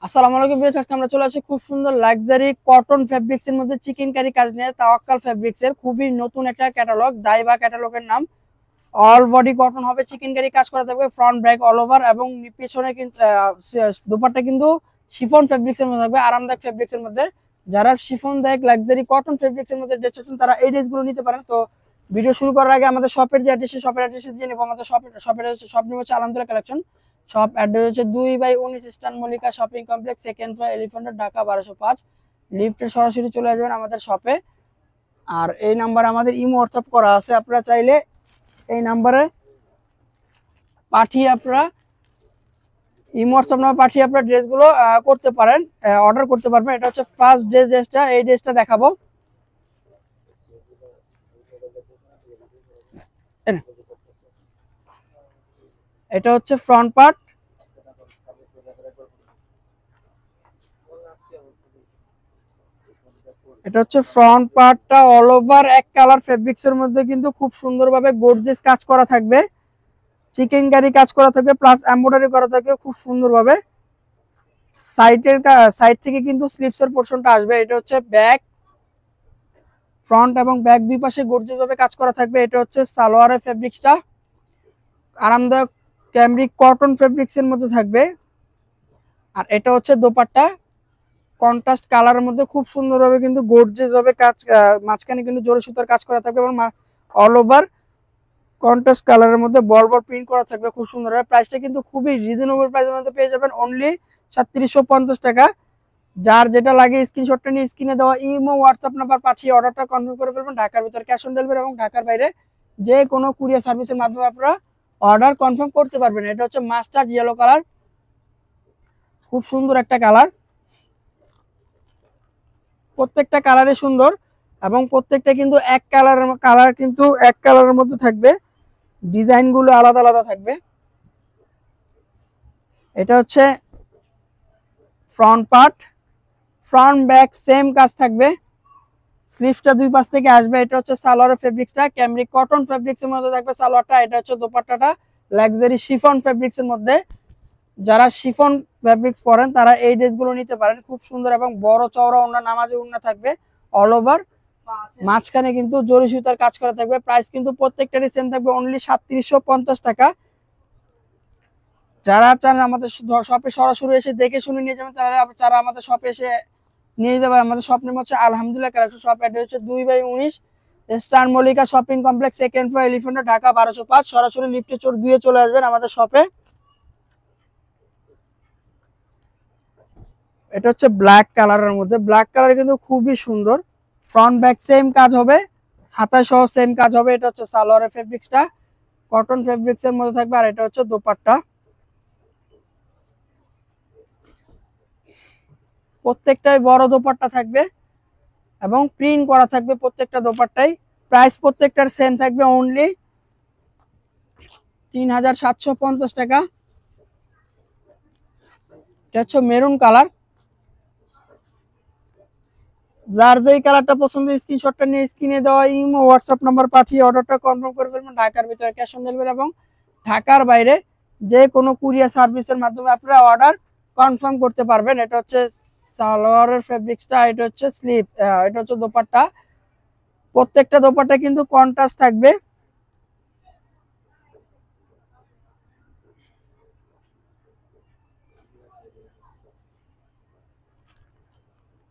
আসসালামু আলাইকুম ভিউয়ার্স, আজকে আমরা চলে আসি খুব সুন্দর লাক্সারি কটন ফেব্রিক্স এর মধ্যে চিকেন কারি কাজ নিয়ে। তাওয়াক্কাল ফেব্রিক্স এর খুবই নতুন একটা ক্যাটালগ, দাইবা ক্যাটালগের নাম। অল বডি কটন হবে, চিকেন কারি কাজ করা থাকবে, ফ্রন্ট ব্যাক অল ওভার, এবং পিছনে কিন্তু দুপাট্টা কিন্তু শিফন ফেব্রিক্স এর মধ্যে থাকবে, আরামদায়ক ফেব্রিক্স এর মধ্যে। যারা শিফন দায়ক লাক্সারি কটন ফেব্রিক্স এর মধ্যে ড্রেস চাচ্ছেন তারা এই ড্রেসগুলো নিতে পারেন। তো ভিডিও শুরু করার আগে আমাদের শপের যে অ্যাড্রেস, শপের অ্যাড্রেস দিয়ে নেবো। আমাদের শপের শপ নেম হচ্ছে আলহামদুলিল্লাহ কালেকশন। শপ অ্যাড্রেস হচ্ছে 2/19 eastern Mallika shopping complex, second floor, elephant road, Dhaka 1205। লিফটে সরাসরি চলে আসবেন আমাদের শপে। আর এই নাম্বারে আমাদের ইমো হোয়াটসঅ্যাপ করা আছে, আপনারা চাইলে এই নাম্বারে পাঠিয়ে আপনারা ইমো হোয়াটসঅ্যাপ নাম্বার পাঠিয়ে আপনারা ড্রেসগুলো করতে পারেন, অর্ডার করতে পারবেন। এটা হচ্ছে ফার্স্ট ড্রেসটা, এই ড্রেসটা দেখাবো। এটা হচ্ছে ফ্রন্ট পার্ট, এটা হচ্ছে ফ্রন্ট পার্টটা অল ওভার এক কালার ফেব্রিক্স এর মধ্যে কিন্তু খুব সুন্দরভাবে গর্জিয়াস কাজ করা থাকবে, চিকেন কারি কাজ করা থাকবে, প্লাস এমব্রয়ডারি করা থাকবে খুব সুন্দরভাবে। সাইড থেকে কিন্তু স্লিভস এর পোরশনটা আসবে। এটা হচ্ছে ব্যাক, ফ্রন্ট এবং ব্যাক দুই পাশে গর্জিয়াস ভাবে কাজ করা থাকবে। এটা হচ্ছে সালোয়ারের ফেব্রিক্সটা, আরামদায়ক ক্যামরিক কটন ফেব্রিক্স এর মধ্যে থাকবে। আর এটা হচ্ছে দোপাট্টা, কন্ট্রাস্ট কালারের মধ্যে খুব সুন্দরভাবে কিন্তু গর্জিয়াস ভাবে কাজ, মাঝখানে কিন্তু জরি সুতার কাজ করা থাকবে, এবং অল ওভার কন্ট্রাস্ট কালারের মধ্যে বল বল প্রিন্ট করা থাকবে খুব সুন্দর। প্রাইসটা কিন্তু খুবই রিজনেবল প্রাইসের মধ্যে পেয়ে যাবেন, অনলি 3750 টাকা। যার যেটা লাগে স্ক্রিনশটটা নিয়ে স্ক্রিনে দেওয়া ইমো হোয়াটসঅ্যাপ নাম্বার পাঠিয়ে অর্ডারটা কনফার্ম করে ফেলবেন। ঢাকার ভিতর ক্যাশ অন ডেলিভারি, এবং ঢাকার বাইরে যে কোনো কুরিয়ার সার্ভিসের মাধ্যমে আপনারা অর্ডার কনফার্ম করতে পারবেন। এটা হচ্ছে মাস্টার্ড ইয়েলো কালার, খুব সুন্দর একটা কালার, প্রত্যেকটা কালারে সুন্দর, এবং প্রত্যেকটা কিন্তু এক কালারের মধ্যে থাকবে, ডিজাইন গুলো আলাদা আলাদা থাকবে। এটা হচ্ছে front part, front back same কাজ থাকবে, স্লিভসটা দুই পাশ থেকে আসবে। এটা হচ্ছে সালোয়ারের ফেব্রিক্সটা, ক্যামরিক কটন ফেব্রিক্স এর মধ্যে থাকবে সালোয়ারটা। এটা হচ্ছে দোপাট্টাটা লাক্সারি শিফন ফেব্রিক্স এর মধ্যে। যারা শিফন ফেব্রিক্স পরেন তারা এই ড্রেসগুলো নিতে পারেন, খুব সুন্দর এবং বড় চওড়া ওড়না, নামাজি ওড়না থাকবে অল ওভার, মাঝখানে কিন্তু জরি সুতার কাজ করা থাকবে। প্রাইস কিন্তু প্রত্যেকটারই সেম থাকবে, অনলি 3750 টাকা। যারা চান আমাদের শপে সরাসরি এসে দেখে শুনে নিয়ে যাবেন, যারা আমাদের শপে এসে নিয়ে যাবেন। আমাদের শপ নেম হচ্ছে আলহামদুলিল্লাহ কালেকশন। শপ অ্যাড্রেস হচ্ছে 2/19 star Mallika shopping complex, second floor, elephant road, Dhaka 1205। সরাসরি লিফটে দিয়ে চলে আসবেন আমাদের শপে। এটা হচ্ছে ব্ল্যাক কালারের মধ্যে, ব্ল্যাক কালার কিন্তু খুবই সুন্দর, ফ্রন্ট ব্যাক সেম কাজ হবে, হাতা সহ সেম কাজ হবে। এটা হচ্ছে সালোয়ারের ফেব্রিক্সটা, কটন ফেব্রিক্স এর মধ্যে থাকবে। আর এটা হচ্ছে দোপাট্টা, প্রত্যেকটাই বড় দোপাট্টা থাকবে এবং প্রিন্ট করা থাকবে প্রত্যেকটা দোপাট্টাই। প্রাইস প্রত্যেকটার সেম থাকবে, অনলি 3750 টাকা। এটা হচ্ছে মেরুন কালার, যার যেই কালারটা পছন্দ স্ক্রিনশটটা নিয়ে স্ক্রিনে দেওয়া ইমো হোয়াটসঅ্যাপ নাম্বার পাঠিয়ে অর্ডারটা কনফার্ম করে ফেলবেন। ঢাকার ভিতরে ক্যাশ অন ডেলিভারি, এবং ঢাকার বাইরে যে কোনো কুরিয়ার সার্ভিসের মাধ্যমে আপনারা অর্ডার কনফার্ম করতে পারবেন। এটা হচ্ছে সালোয়ারের ফেব্রিক্সটা, এটা হচ্ছে স্লিভ, এটা হচ্ছে দোপাট্টা। প্রত্যেকটা দোপাট্টা কিন্তু কন্ট্রাস্ট থাকবে,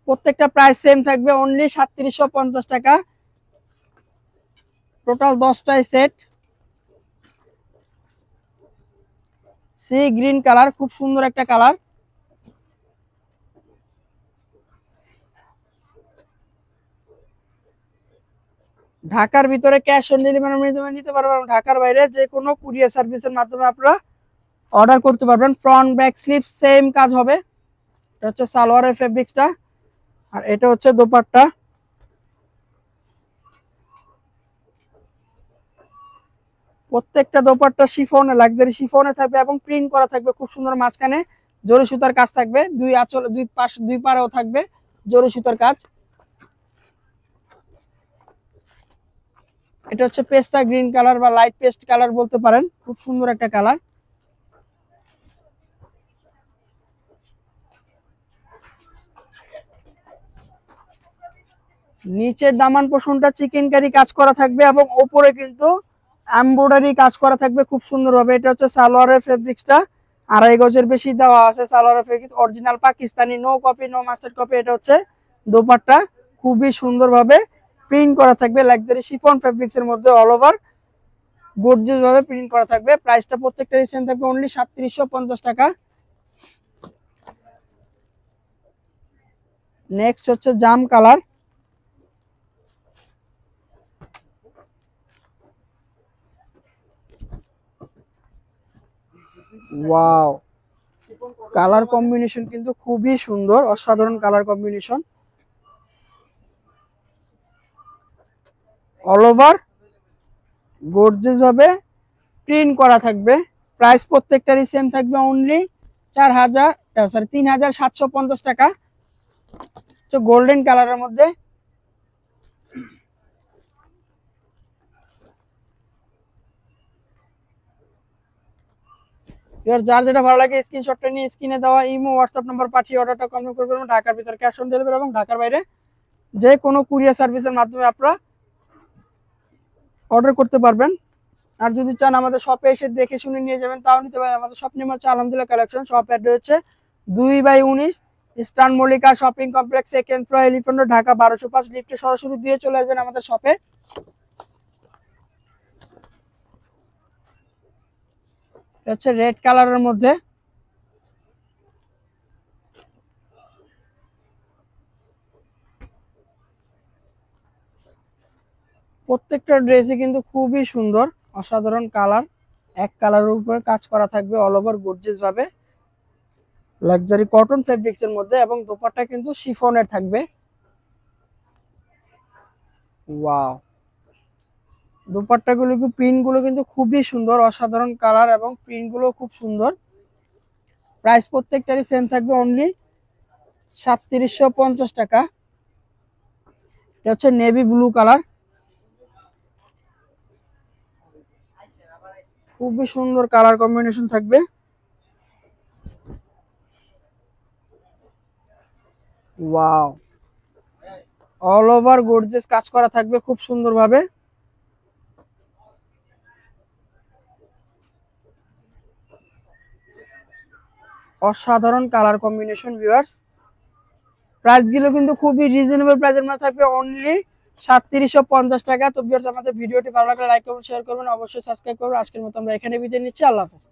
প্রত্যেকটা প্রাইস সেম থাকবে, অনলি 3750 টাকা। টোটাল 10টাই সেট। সি গ্রিন কালার, খুব সুন্দর একটা কালার, ঢাকার ভিতরে ক্যাশ অন ডেলিভারি নিতে পারবেন, ঢাকার বাইরে যে কোনো কুরিয়ার সার্ভিসের মাধ্যমে আপনারা অর্ডার করতে পারবেন। ফ্রন্ট ব্যাক স্লিভ সেম কাজ হবে। এটা হচ্ছে সালোয়ারের ফেব্রিক্সটা, আর এটা হচ্ছে দোপাট্টা। প্রত্যেকটা দোপাট্টা শিফনে, লাক্সারি শিফনে থাকবে এবং প্রিন্ট করা থাকবে খুব সুন্দর, মাঝখানে জরি সুতার কাজ থাকবে, দুই পারেও থাকবে জরি সুতার কাজ। এটা হচ্ছে পেস্তা গ্রিন কালার বা লাইট পেস্ট কালার বলতে পারেন, খুব সুন্দর একটা কালার। নিচের দামান পোষণটা চিকেন কারি কাজ করা থাকবে এবং উপরে কিন্তু এমব্রয়ডারি কাজ করা থাকবে খুব সুন্দরভাবে। এটা হচ্ছে সালোয়ারের ফেব্রিক্সটা, 2.5 গজের বেশি দেওয়া আছে সালোয়ারের fabrics, original Pakistani, no copy no master copy. এটা হচ্ছে দোপাট্টা, খুবই সুন্দরভাবে প্রিন্ট করা থাকবে লাক্সারি শিফন ফেব্রিক্স এর মধ্যে, অল ওভার গর্জিয়াস ভাবে প্রিন্ট করা থাকবে। প্রাইসটা প্রত্যেকটা সেম থাকবে অনলি 3750 টাকা। নেক্সট হচ্ছে জাম কালার, ওয়াও কালার কম্বিনেশন কিন্তু খুবই সুন্দর, অসাধারণ colour combination, all over gorgeous ভাবে প্রিন্ট করা থাকবে। প্রাইস প্রত্যেকটারই সেম থাকবে অনলি 3750 টাকা। তো গোল্ডেন কালারের মধ্যে যার যেটা ভালো লাগে স্ক্রিনশটটা নিয়ে স্ক্রিনে দেওয়া ইমো হোয়াটসঅ্যাপ নাম্বার পাঠিয়ে অর্ডারটা কনফার্ম করে ফেলবেন। ঢাকার ভিতরে ক্যাশ অন ডেলিভারি এবং ঢাকার বাইরে যে কোনো কুরিয়ার সার্ভিসের মাধ্যমে আপনারা অর্ডার করতে পারবেন। আর যদি চান আমাদের শপে এসে দেখে শুনে নিয়ে যাবেন তাও নিতে পারেন। আমাদের শপ নেম হচ্ছে আলহামদুলিল্লাহ কালেকশন, শপ অ্যাড্রেস হচ্ছে 2/19 eastern Mallika shopping complex, second floor, elephant road, Dhaka 1205। লিফটে সরাসরি দিয়ে চলে আসবেন আমাদের শপে। এটা হচ্ছে রেড কালারের মধ্যে, প্রত্যেকটা ড্রেসই কিন্তু খুবই সুন্দর, অসাধারণ কালার, এক কালারের উপরে কাজ করা থাকবে অল ওভার গর্জিয়াস ভাবে লাক্সারি কটন ফেব্রিক্স এর মধ্যে, এবং দোপাট্টা কিন্তু শিফনের থাকবে। ওয়াও দোপাট্টা গুলো প্রিন্ট গুলো কিন্তু খুবই সুন্দর, অসাধারণ কালার এবং প্রিন্ট গুলো খুব সুন্দর। প্রাইস প্রত্যেকটারই সেম থাকবে অনলি 3750 টাকা। এটা হচ্ছে নেভি ব্লু কালার, খুবই সুন্দর কালার কম্বিনেশন থাকবে। ওয়াও অল ওভার গর্জিয়াস কাজ করা থাকবে খুব সুন্দরভাবে। অসাধারণ কালার কম্বিনেশন ভিউয়ার্স। প্রাইস গুলো কিন্তু খুবই রিজনেবল প্রাইসের মধ্যে থাকবে অনলি 3750 টাকা। তো ভিউয়ার্স আমাদের ভিডিওটি ভালো লাগলে লাইক করবেন, শেয়ার করবেন, অবশ্যই সাবস্ক্রাইব করবেন। আজকের মতো আমরা এখানে বিদায় নিচ্ছি, আল্লাহ হাফেজ।